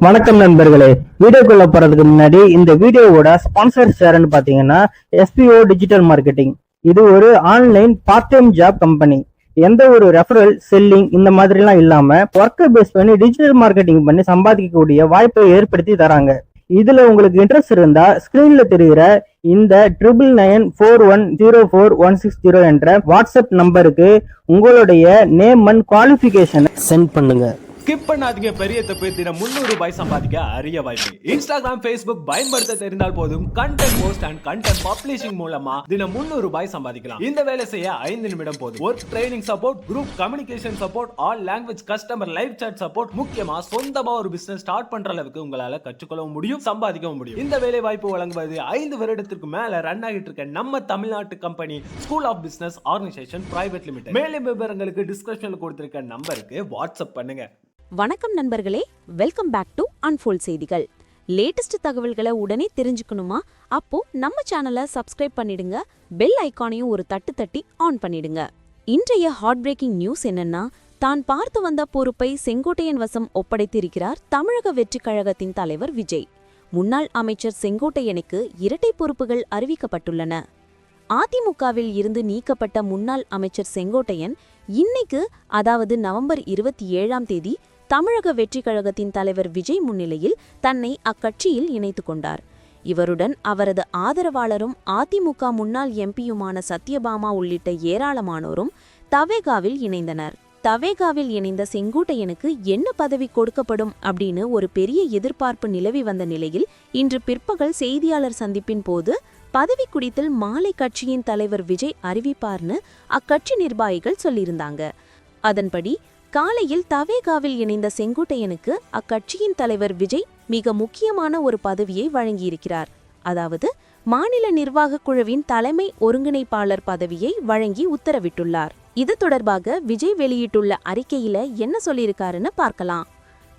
வணக்கம் நண்பர்களே. வீடியோக்குள்ள போறதுக்கு முன்னாடி இந்த வீடியோவோட ஸ்பான்சர் யாருன்னு பாத்தீங்கன்னா SPO டிஜிட்டல் மார்க்கெட்டிங். இது ஒரு online part time job company. எந்த ஒரு ரெஃபரல் செல்லிங் இந்த மாதிரி எல்லாம் இல்லாம ஒர்க்கை பேஸ் பண்ணி டிஜிட்டல் மார்க்கெட்டிங் பண்ணி சம்பாதிக்கக்கூடிய வாய்ப்பை ஏற்படுத்தி தராங்க. இதுல உங்களுக்கு இன்ட்ரெஸ்ட் இருந்தா ஸ்கிரீன்ல தெரிகிற இந்த 9994104160 என்ற வாட்ஸ்அப் நம்பருக்கு உங்களுடைய நேம் அண்ட் குவாலிஃபிகேஷனை சென்ட் பண்ணுங்க. ஸ்கிப் பண்ணாதீங்க. பெரிய தப்பு. தினம் 300 ரூபாய் சம்பாதிக்க அரிய வாய்ப்பு. இன்ஸ்டாகிராம், Facebook பயன்படுத்த தெரிந்தால் போதும். Content post and content publishing மூலமா தினம் 300 ரூபாய் சம்பாதிக்கலாம். இந்த வேலை செய்ய 5 நிமிடம் போதும். Work training support, group communication support, all language customer live chat support, முக்கியமா சொந்தமா ஒரு பிசினஸ் ஸ்டார்ட் பண்ற அளவுக்கு உங்களால கற்றுக்கொள்ளவும் முடியும், சம்பாதிக்கவும் முடியும். இந்த வேலை வாய்ப்பு வழங்குவது 5 வருடத்திற்கு மேல ரன் ஆகிட்டு இருக்க நம்ம தமிழ்நாட்டு company school of business organisation private limited. மேலும் விவரங்களுக்கு டிஸ்கிரிப்ஷன்ல கொடுத்திருக்க நம்பருக்கு வாட்ஸ்அப் பண்ணுங்க. வணக்கம் நண்பர்களே, வெல்கம் பேக் டு அன்ஃபோல்ட் செய்திகள். லேட்டஸ்ட் தகவல்களை உடனே தெரிஞ்சுக்கணுமா? அப்போ நம்ம சேனலை சப்ஸ்கிரைப் பண்ணிடுங்க, பெல் ஐக்கானையும் ஒரு தட்டு தட்டி ஆன் பண்ணிடுங்க. இன்றைய ஹாட் பிரேக்கிங் நியூஸ் என்னன்னா, தான் பார்த்து வந்த பொறுப்பை செங்கோட்டையன் வசம் ஒப்படைத்திருக்கிறார் தமிழக வெற்றிக் கழகத்தின் தலைவர் விஜய். முன்னாள் அமைச்சர் செங்கோட்டையனுக்கு இரட்டை பொறுப்புகள் அறிவிக்கப்பட்டுள்ளன. அதிமுகவில் இருந்து நீக்கப்பட்ட முன்னாள் அமைச்சர் செங்கோட்டையன் இன்னைக்கு, அதாவது நவம்பர் 27ஆம் தேதி, தமிழக வெற்றிக் கழகத்தின் தலைவர் விஜய் முன்னிலையில் தன்னை அக்கட்சியில் இணைத்துக் கொண்டார். இவருடன் அவரது ஆதரவாளரும் அதிமுக முன்னாள் எம்பியுமான சத்யபாமா உள்ளிட்ட ஏராளமானோரும் தவேகாவில் இணைந்தனர். தவேகாவில் இணைந்த செங்கோட்டையனுக்கு என்ன பதவி கொடுக்கப்படும் அப்படின்னு ஒரு பெரிய எதிர்பார்ப்பு நிலவி வந்த நிலையில் இன்று பிற்பகல் செய்தியாளர் சந்திப்பின் போது பதவி குறித்தில் மாலை கட்சியின் தலைவர் விஜய் அறிவிப்பார்னு அக்கட்சி நிர்வாகிகள் சொல்லியிருந்தாங்க. அதன்படி காலையில் தவேகாவில் இணைந்த செங்கோட்டையனுக்கு அக்கட்சியின் தலைவர் விஜய் மிக முக்கியமான ஒரு பதவியை வழங்கியிருக்கிறார். அதாவது மாநில நிர்வாக குழுவின் தலைமை ஒருங்கிணைப்பாளர் பதவியை வழங்கி உத்தரவிட்டுள்ளார். இது தொடர்பாக விஜய் வெளியிட்டுள்ள அறிக்கையில என்ன சொல்லியிருக்காருன்னு பார்க்கலாம்.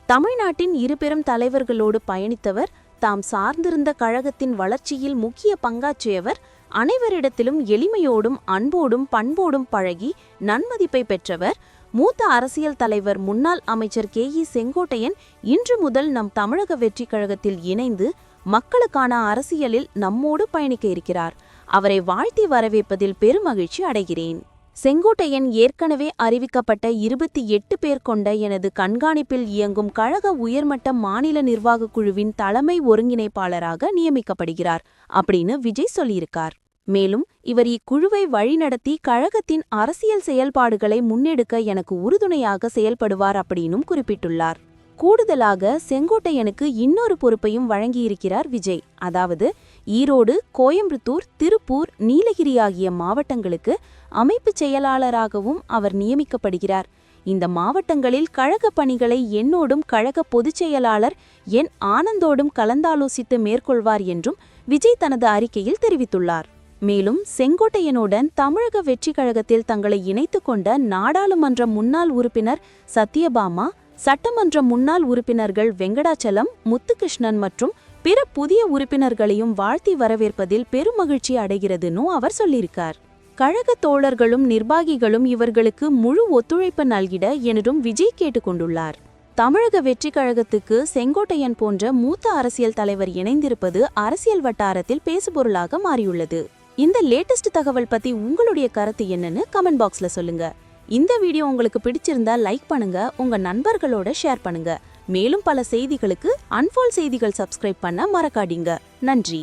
தமிழ்நாட்டின் இருபெரும் தலைவர்களோடு பயணித்தவர், தாம் சார்ந்திருந்த கழகத்தின் வளர்ச்சியில் முக்கிய பங்காற்றியவர், அனைவரிடத்திலும் எளிமையோடும் அன்போடும் பண்போடும் பழகி நன்மதிப்பை பெற்றவர், மூத்த அரசியல் தலைவர் முன்னாள் அமைச்சர் KE செங்கோட்டையன் இன்று முதல் நம் தமிழக வெற்றிக் கழகத்தில் இணைந்து மக்களுக்கான அரசியலில் நம்மோடு பயணிக்க இருக்கிறார். அவரை வாழ்த்தி வரவேற்பதில் பெருமகிழ்ச்சி அடைகிறேன். செங்கோட்டையன் ஏற்கனவே அறிவிக்கப்பட்ட 28 பேர் கொண்ட எனது கண்காணிப்பில் இயங்கும் கழக உயர்மட்ட மாநில நிர்வாக குழுவின் தலைமை ஒருங்கிணைப்பாளராக நியமிக்கப்படுகிறார் அப்படின்னு விஜய் சொல்லியிருக்கார். மேலும் இவர் இக்குழுவை வழிநடத்தி கழகத்தின் அரசியல் செயல்பாடுகளை முன்னெடுக்க எனக்கு உறுதுணையாக செயல்படுவார் அப்படின்னும் குறிப்பிட்டுள்ளார். கூடுதலாக செங்கோட்டையனுக்கு இன்னொரு பொறுப்பையும் வழங்கியிருக்கிறார் விஜய். அதாவது ஈரோடு, கோயம்புத்தூர், திருப்பூர், நீலகிரி ஆகிய மாவட்டங்களுக்கு அமைப்பு செயலாளராகவும் அவர் நியமிக்கப்படுகிறார். இந்த மாவட்டங்களில் கழக பணிகளை என்னோடும் கழக பொதுச் செயலாளர் என் ஆனந்தோடும் கலந்தாலோசித்து மேற்கொள்வார் என்றும் விஜய் தனது அறிக்கையில் தெரிவித்துள்ளார். மேலும் செங்கோட்டையனுடன் தமிழக வெற்றிக் கழகத்தில் தங்களை இணைத்துக் கொண்ட நாடாளுமன்ற முன்னாள் உறுப்பினர் சத்யபாமா, சட்டமன்ற முன்னாள் உறுப்பினர்கள் வெங்கடாச்சலம், முத்துகிருஷ்ணன் மற்றும் பிற புதிய உறுப்பினர்களையும் வாழ்த்தி வரவேற்பதில் பெருமகிழ்ச்சி அடைகிறதுன்னு அவர் சொல்லியிருக்கார். கழக தோழர்களும் நிர்வாகிகளும் இவர்களுக்கு முழு ஒத்துழைப்பு நல்கிட எனதும் விஜய் கேட்டுக்கொண்டுள்ளார். தமிழக வெற்றிக் கழகத்துக்கு செங்கோட்டையன் போன்ற மூத்த அரசியல் தலைவர் இணைந்திருப்பது அரசியல் வட்டாரத்தில் பேசுபொருளாக மாறியுள்ளது. இந்த லேட்டஸ்ட் தகவல் பத்தி உங்களுடைய கருத்து என்னன்னு கமெண்ட் பாக்ஸ்ல சொல்லுங்க. இந்த வீடியோ உங்களுக்கு பிடிச்சிருந்தா லைக் பண்ணுங்க, உங்க நண்பர்களோட ஷேர் பண்ணுங்க. மேலும் பல செய்திகளுக்கு அன்ஃபோல்ட் செய்திகள் சப்ஸ்கிரைப் பண்ண மறக்காதீங்க. நன்றி.